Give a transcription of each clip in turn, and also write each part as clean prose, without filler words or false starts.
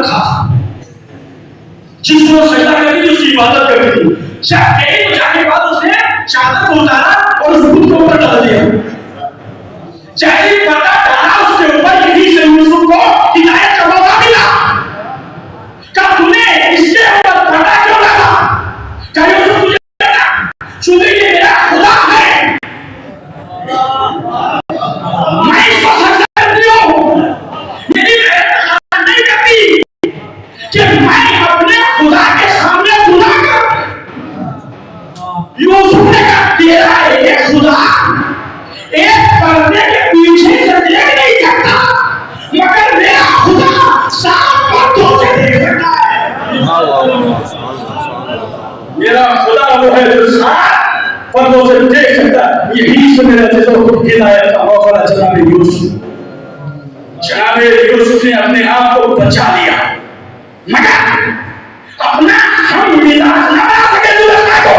رکھا تھا، جس کو سجدہ کرتی تھی اس کی عبادت کرتی تھی. شاید کہیں تو جانے کے بعد اس نے چادر کو اتارا اور اس خود کے اوپر ڈال دیا. چاہے پردہ ڈالا اس کے اوپر، یہی سے یوسف کو ہدایت کا موقع ملا. کہا تم نے اس کے اوپر پردہ کیوں ڈالا؟ کہا یوسف تجھے چونکہ یہ میرا خدا ہے، میں اس کو سجدہ کرتی ہوں. میری محنت نہیں کرتی کہ میں اپنے خدا کے سامنے گناہ کروں. یوسف نے کہا تیرا ایک خدا ایک پردے کے پیچھے سے دیکھ نہیں سکتا، مگر میرا خدا صاف پردوں سے دیکھ سکتا ہے. میرا خدا وہ ہے جو صاف پردوں سے دیکھ سکتا ہے. یہی سے میرا ہدایت کا موقع جناب یوسف. جناب یوسف نے اپنے آپ کو بچا لیا، مگر اپنا ہم مزاج نہ بنا سکے. دوسرا کو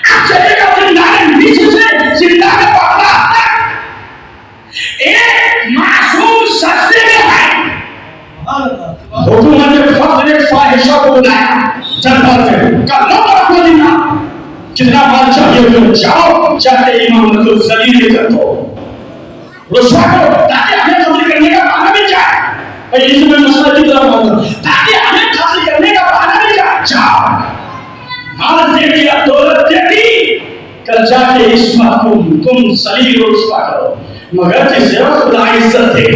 اب چلے گا زندہ نیچے سے زندہ میں پکڑا ایک معصوم سجدے میں ہے. حکومت فضل فاحشہ کو بلایا دربار میں، کہا لو رکھو دینا جتنا مال چاہیے تو جاؤ، چاہتے امام کو ذلیل کر دو، رسوا کرو تاکہ ہمیں قتل کرنے کا بہانہ مل جائے. اس میں مسئلہ کی طرف آتا تاکہ ہمیں قتل کرنے کا بہانہ مل جائے. جاؤ مال دے دیا، دولت دے دی، کل جا کے اس محکوم تم ذلیل و رسوا کرو، مگر جسے خدا عزت دے.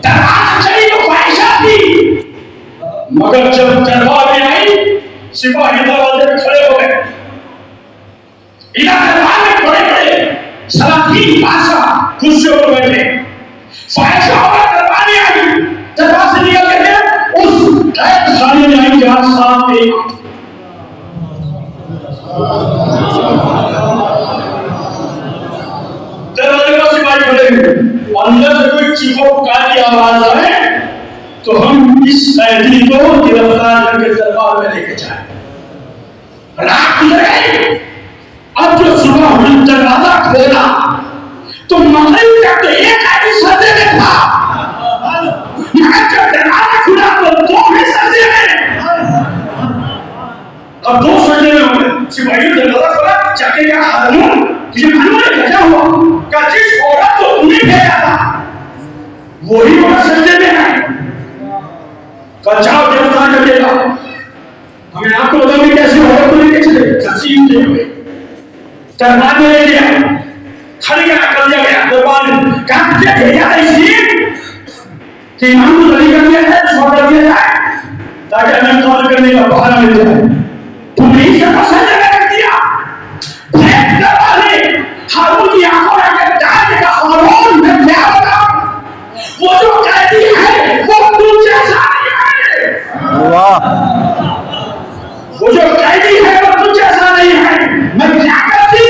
دربار چلی تو خواہشات تھی، مگر جب دربار میں آئی سپاہی دروازے میں کھڑے ہو گئے. دربار میں بڑے بڑے سلاطین بادشاہ کرسیوں پر بیٹھے. فائشہ عورت دربار میں آئی، دربار سے نکل کے اس قید خانے میں آئی جہاں صاحب ایک دروازے پر سپاہی کھڑے ہوئے. اندر سے کوئی چیخو پکار کی آواز آئے تو ہم اس قیدی کو گرفتار کر کے دربار میں لے کے جائیں. رات گزر گئی. اب جو صبح ہوئی دروازہ کھولا تو مغرب تک تو ایک قیدی سجدے میں تھا، مگر جب دروازہ کھلا تو دو بھی سجدے میں. اب دو سجدے میں ہو گئے. سپاہی دروازہ کھولا، چکے کا ہارون تجھے معلوم ہے کیا ہوا؟ کہ جس عورت کو تم نے بھیجا تھا وہی عورت سجدے میں ہے. کہ جاؤ گرفتار کر کے لاؤ. ہمیں آپ کو بتاؤں گے کیسے عورت کو لے کے چلے. تقسیم دے ہوئے دربار میں لے لیا، کھڑی کر دیا گیا دربار میں. کہا تجھے بھیجا ہے اس لیے کہ امام کو ذلیل کر دیا جائے، رسوا کر دیا جائے، تاکہ ہمیں قتل کرنے کا بہانہ مل جائے. تم نے اسے پسند کر دیا. پھر دربار ہارون کی آنکھوں میں ڈال کا ہارون میں کیا بتاؤں، وہ جو قیدی ہے وہ تم جیسا نہیں ہے. وہ جو قیدی ہے وہ تم جیسا نہیں ہے. میں کیا کرتی؟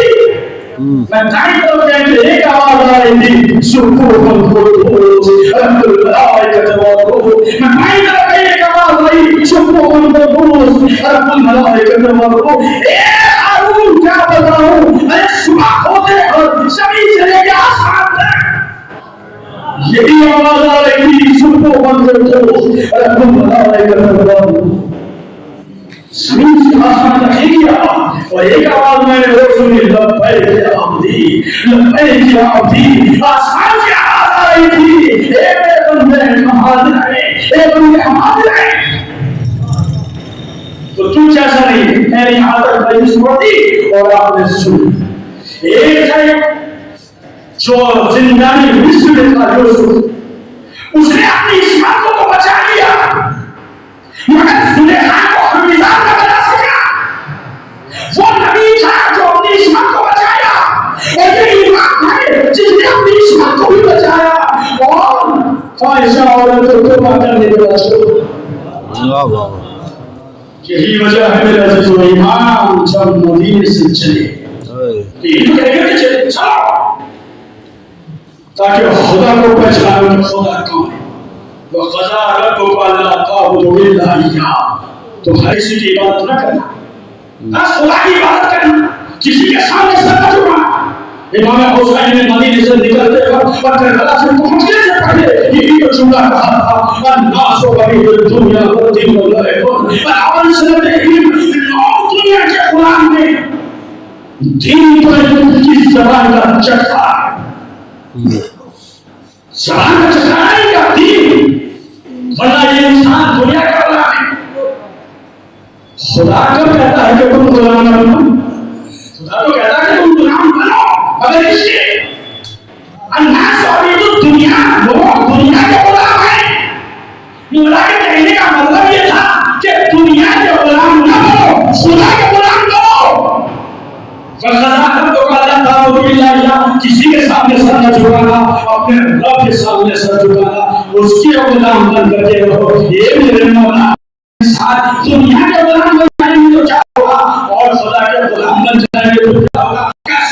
میں دائیں طرف جائیں کہ ایک آواز آ رہی تھی سبحان القدوس رب الملائکۃ والروح. میں بائیں طرف گئی، ایک آواز آئی سبحان القدوس رب الملائکۃ والروح. ہارون کیا بتاؤں، ارے صبح ہوتے اور سبھی چلے گیا آسمان تک، یہی آواز آ رہی تھی سبحان القدوس رب الملائکۃ والروح. زمین سے آسمان تک ایک ہی آواز، اور ایک آواز میں نے وہ سنی لبیک یا عبدی لبیک یا عبدی. آسمان سے آواز آ رہی تھی اے میرے بندے ہم حاضر ہیں، اے بندے ہم حاضر ہیں. تو تو کیسا نہیں ہے. میں نے یہاں تک بڑی سنی اور آپ نے سنی. ایک ہے جو زندانی مصر میں تھا یوسف، اس نے اپنی عصمت کو بچا لیا، مگر زلیخا کو حرمزاد نہ بنا سکا. وہ نبی تھا جو اپنی عصمت کو بچایا، اور یہ امام ہے جس نے اپنی عصمت کو بھی بچایا اور فاحشہ عورت کو توبہ کرنے کے بعد. یہی وجہ ہے میرے عزیز و امام جب مدینے سے چلے تین کہہ کے چلے چلو تاکہ خدا کو پہچانو کہ خدا کون ہے. وَقَضَىٰ رَبُّكَ أَلَّا تَعْبُدُوا إِلَّا إِيَّاهُ. تو ہر کسی کی عبادت نہ کرنا، بس خدا کی عبادت کرنا، کسی کے سامنے سر نہ جھکانا. امام حسین نے مدینے سے نکلتے وقت اور کربلا سے پہنچنے سے پہلے یہی تو جملہ کہا تھا الناس غریب الدنیا والدین واللعب والعمل سنتہم. لوگ دنیا کے غلام نے دین پر کس زبان کا چٹا ہے, زبان کا چٹا ہے یا دین, ورنہ یہ انسان دنیا کا غلام ہے. خدا کب کہتا ہے کہ تم غلام نہ بنو؟ خدا تو کہتا ہے کہ تم غلام بنو. اگر اس کے الناس غریب الدنیا, لوگ دنیا کے غلام ہیں. مولا کے کہنے کا مطلب یہ تھا کہ دنیا کے غلام نہ بنو, خدا کے غلام بنو. کسی کے سامنے سر نہ جھکانا, اپنے رب کے سامنے سر جھکانا, اس کے غلام بن کر کے رہو. یہ میرے مولا دنیا کے غلام بن جائیں گے تو کیا ہوگا, اور خدا کے غلام بن جائیں گے تو کیا ہوگا.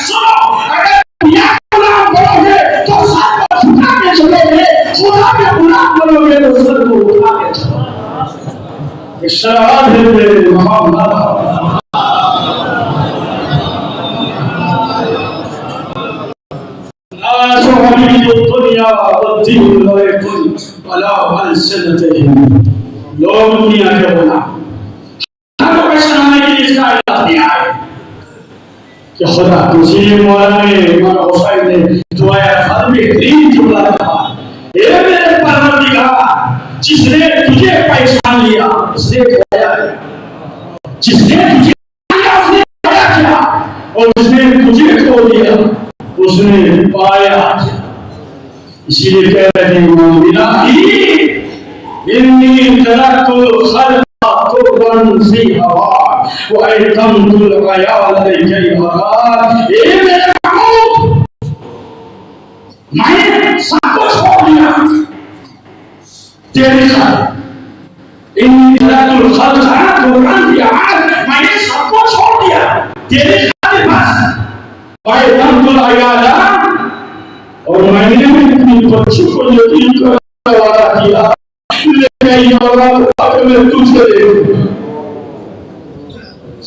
سنو, اگر دنیا کے غلام بنو گے تو سر کو جھکا کے چلو گے, خدا کے غلام بنو گے تو سر کو اٹھا کے چلو گے. اشارات ہے میرے محمد. الدنیا والدین واللعب والعمل سنتہم. لوگ دنیا کے غلام. ہر کو پہچانے کے لیے اس کا اللہ دیا ہے کہ خدا تجھے مولا نے امام حسین نے دعائے خط میں بہترین جملہ کہا, اے میرے پروردگار, جس نے تجھے پہچان لیا اس نے کھویا ہے, جس نے تجھے پایا اس نے پایا کیا, اور جس نے تجھے کھو دیا اس نے پایا. اسی لیے کہہ رہے ہیں الہی انی ترکت الخلق طرا فی ہواک وایتمت العیال لکی الغار. اے میرے محبوب, میں سب کو چھوڑ دیا تیری خاطر. انی ترکت الخلق طرا فی ہواک, میں نے سب کو چھوڑ دیا تیری خاطر بس. وایتمت العیال, اور میں نے اپنی بچوں کو یتیم کا وعدہ کیا, لیکن یہ وعدہ کہ میں تجھ سے دے دوں.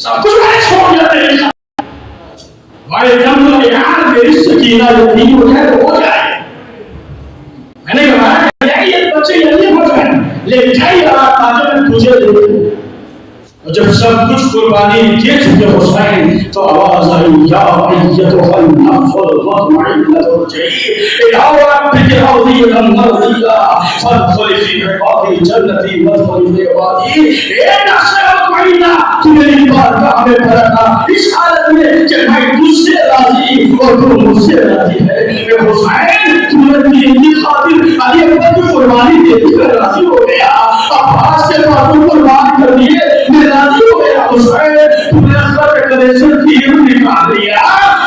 سب کچھ میں چھوڑ دیا تیری خاطر. بھائی جب یار میری سکینہ یتیم ہو جائے تو ہو جائے. میں نے کہا کہ یہ بچے یتیم ہو جائیں, لیکن جائے تاکہ میں تجھے دے دوں. اور جب سب کچھ قربانی دے چکے حسین تو آواز آئی یا ایتھا النفس المطمئنۃ ارجعی الی ربک راضیۃ مرضیہ فادخلی فی عبادی جنتی وادخلی فی عبادی. اے نفس مطمئنہ, تو میری بارگاہ میں پڑھنا اس حالت میں کہ میں تجھ سے راضی اور تو مجھ سے راضی ہے. اے حسین, تو نے دین کی خاطر علی اکبر کی قربانی دے کر راضی ہو گیا, عباس کے بازو قربان کر دیے, میں راضی ہو گیا. حسین, تو نے اکبر کے گلے سے تیر نکال دیا,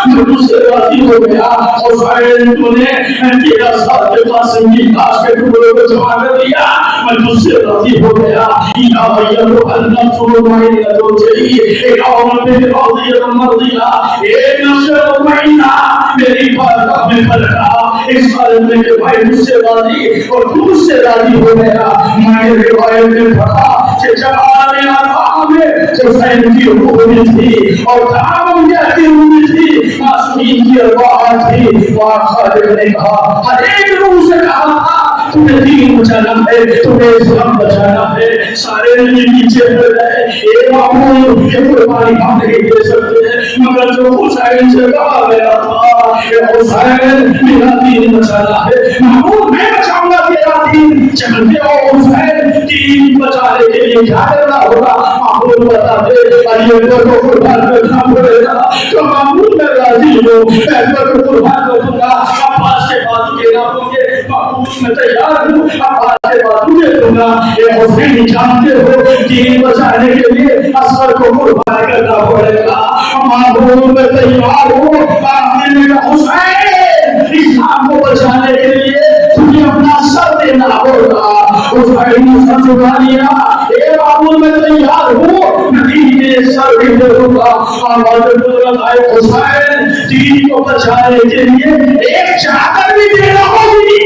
میں تجھ سے راضی ہو گیا. حسین, تو نے 13 سال کے قاسم کی لاش کے ٹکڑے کو جمع کر دیا, میں تجھ سے راضی ہو گیا. یا ایھا النفس المطمئنۃ ارجعی الی ربک راضیۃ مرضیہ. اے نفس مطمئنہ, میری بارگاہ میں پلٹا اس حالت میں کہ بھائی مجھ سے راضی اور تو مجھ سے راضی ہو گیا. میں نے روایت میں پڑھا کہ جب عالم ارواح میں حسین کی روح میں تھی اور تمام کی روح میں تھی, معصومین کی ارواح تھی, وہاں خالق نے کہا, ہر ایک روح سے کہا تھا تمہیں دین بچانا ہے, تمہیں اسلام بچانا ہے. سارے نبی نیچے پڑ گئے. اے معمول, یہ قربانی ہم نہیں دے سکتے, مگر جو حسین سے کہا گیا تھا کہ حسین میرا دین بچانا ہے, معمول میں بچاؤں گا تیرا دین. جانتے ہو حسین دین بچانے کے لیے کیا کرنا ہوگا؟ معمول بتا دے, علی اکبر کو قربان کرنا پڑے گا. تو معمول میں راضی ہوں, اکبر کو قربان کر دوں گا, عباس کے بازو دینا ہوں گے, معمول میں تیار ہوں, عباس کے بازو دے دوں گا. اے حسین, جانتے ہو دین بچانے کے لیے اصغر کو قربان کرنا پڑے گا. معمول میں تیار ہوں. آخر میں حسین, اسلام کو بچانے کے لیے تجھے اپنا سر دینا ہوگا. حسین نے سر جھکا لیا. اے معمول میں تیار ہوں, دین میں سر بھی دے دوں گا. آواز بلند آئے, حسین دین کو بچانے کے لیے ایک چادر بھی دینا ہوگی.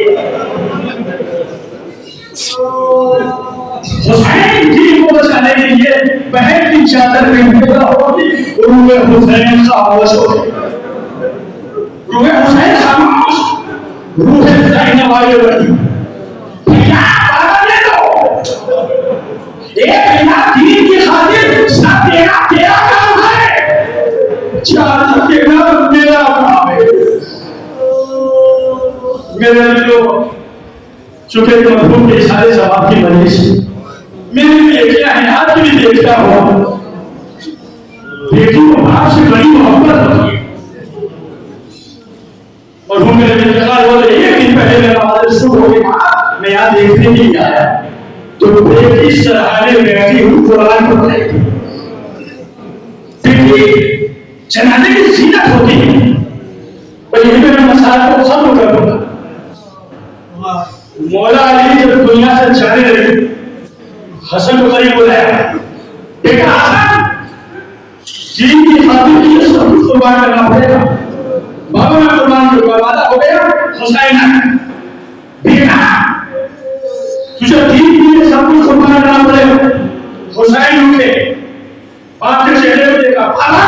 حسین دین کو بچانے کے لیے بہن کی چادر بھی دینا ہوگی. روح حسین خاموش ہو گئی. روح حسین خاموش، روح زینب آگے بڑھی. بھیا بابا لے لو، ایک بھیا دین کی خاطر سب دینا تیرا کام ہے، چاہتا دینا میرا کام ہے. میرے لوگ چونکہ مرحوم کے اشارے جواب کی وجہ سے میرے بھی دیکھنا ہے، آپ کی بھی دیکھتا ہوا. بیٹی کو باپ سے بڑی محبت ہوتی ہے. مرحوم میرے انتقال ہونے ایک دن پہلے میرا والد شروع ہو گیا، میں یہاں دیکھنے نہیں آیا تو بیٹی سرحانے بیٹھی ہوئی قرآن پڑھ رہی تھی. بیٹی جنازے کی زینت ہوتی ہے. بھائی یہ میرا مسائل کو ختم کر دوں گا. مولا علی جب دنیا سے جانے لگے حسن کو قریب بلایا، بیٹا حسن دین کی خاطر کی سب کچھ قربان کرنا پڑے گا. بابا میں قربان کروں گا، وعدہ ہو گیا. حسین بیٹا تجھے دین کے لیے سب کچھ قربان کرنا پڑے گا. حسین اٹھے، باپ کے چہرے کو دیکھا، بابا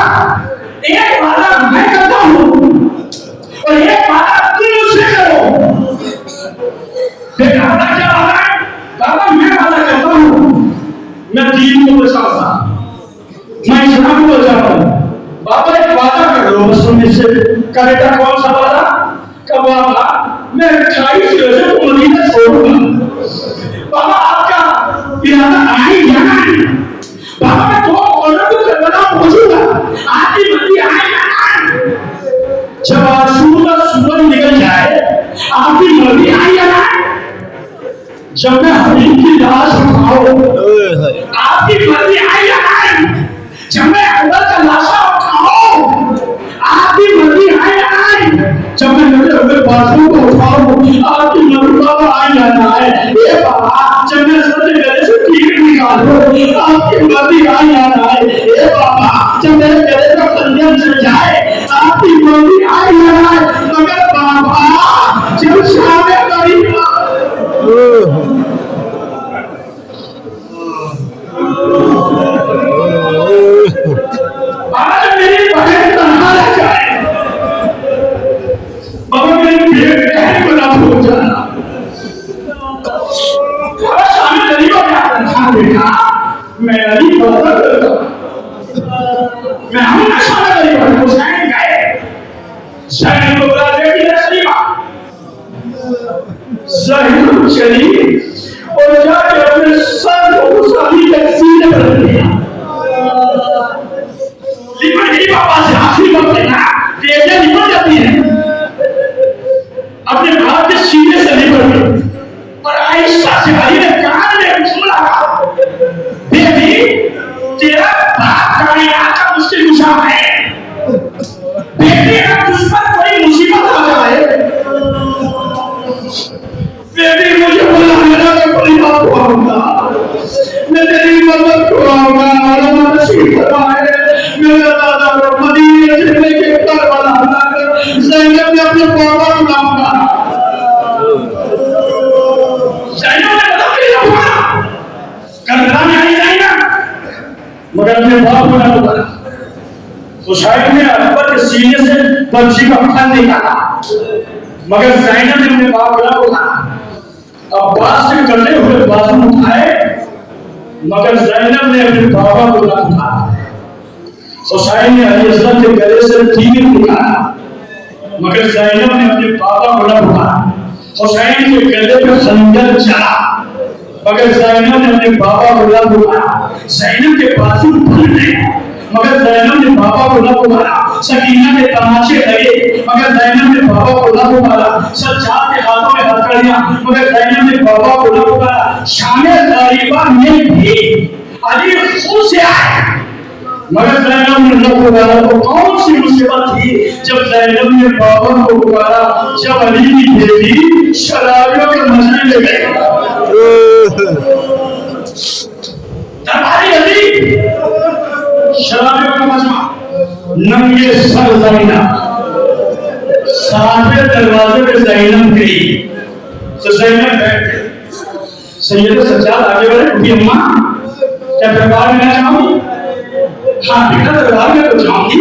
ایک وعدہ میں کرتا ہوں اور ایک وعدہ تم مجھ سے کرو. بیٹا وعدہ کیا وعدہ ہے؟ بابا میں وعدہ کرتا ہوں میں دین کو بچاؤں گا، میں اسلام کو بچاؤں گا. بابا ایک وعدہ کر لو بس تم سے. کا بیٹا کون سا وعدہ؟ کہ بابا میں 28 روزے کو مدینہ چھوڑوں گا. بابا آپ کا ارادہ آئی جانا ہے. بابا میں 2 عورتوں کو کربلا پہنچوں گا، آپ کی مرضی آئے جانا. جب عاشور کا سورج نکل جائے آپ کی مرضی آئی جانا. جب میں حبیب کی لاش اٹھاؤں آپ کی مرضی آئی جانا. جب میں عمر کا لاشا اٹھاؤں آپ کی مرضی آئی جانا. جب میں نبی عمر بازو کو اٹھاؤں آپ کی مرضی آئی جانا ہے. اے بابا جب میں سر کے گلے سے تیر نکالوں آپ کی مرضی آئی جانا ہے. اے بابا جب میرے گلے کا خنجر چل جائے آپ کی مرضی آئی جانا ہے. مگر بابا جب شام قریب آج میری بہن تنہا رہ جائے، بابا میری بہن کو نہ بھول جانا. شام قریب کیا تنہا بیٹا میں علی بابا کرتا میں ہم نشا قریب ہوں. حسین گئے، حسین کو بلا بیٹی ہے شریفہ ظاہر چلی اور جا کے اپنے سر کو صحیح کے سینے پر رکھ دیا. لیکن میری بابا سے آخری وقت ہے نا بیٹیاں نکل جاتی ہیں اپنے باپ کے سینے سے نکل گئی اور عائشہ سے بھائی نے کہا میں سنا بیٹی تیرا باپ کائنات کا مشکل کشا ہے. بیٹی اگر تجھ پر کوئی مصیبت آ جائے بیٹی مجھے بلا میرا میں کوئی بات کو آؤں گا، میں تیری مدد کو آؤں گا. علامہ تشریف فرمائے میرے دادا کو مدینے سے لے کے کربلا لا کر زینب نے اپنے بابا کو لاؤں گا. زینب نے بتا دیا ہوا کربلا میں آئی زینب مگر اپنے باپ کو نہ بولا. حسین نے اکبر کے سینے سے بچی کا پھن نکالا مگر زینب نے اپنے باپ کو نہ بولا. عباس سے کٹے ہوئے بازو اٹھائے مگر زینب نے اپنے بابا کو نہ اٹھایا. حسین نے علی اصغر کے گلے سے تیر نکالا مگر زینب نے اپنے بابا کو نہ اٹھایا. حسین کے گلے پہ خنجر چلا مگر زینب نے اپنے بابا کو نہ اٹھایا. زینب کے بازو پھٹ گئے مگر زینب نے بابا کو نہ اٹھایا. سکینہ کے تماچے لگے مگر زینب نے بابا کو نہ اٹھایا. سجاد کے ہاتھوں میں ہتھکڑیاں مگر زینب نے بابا کو نہ اٹھایا. شام غریبہ میں بھی علی خود سے آئے مگر زینب نے نہ اٹھایا. تو کون سی مصیبت تھی جب زینب نے بابا کو اٹھایا؟ جب علی کی بیٹی شرابیوں کے مجمع میں گئی. درباری علی شرابیوں کا مجمع ننگے سر زینب ساتھ دروازے پہ زینب گئی تو زینب بیٹھ گئی. سید سجاد آگے بڑھے کہ اماں کیا دربار میں نہ جاؤں گی؟ ہاں بیٹا دربار میں تو جاؤں گی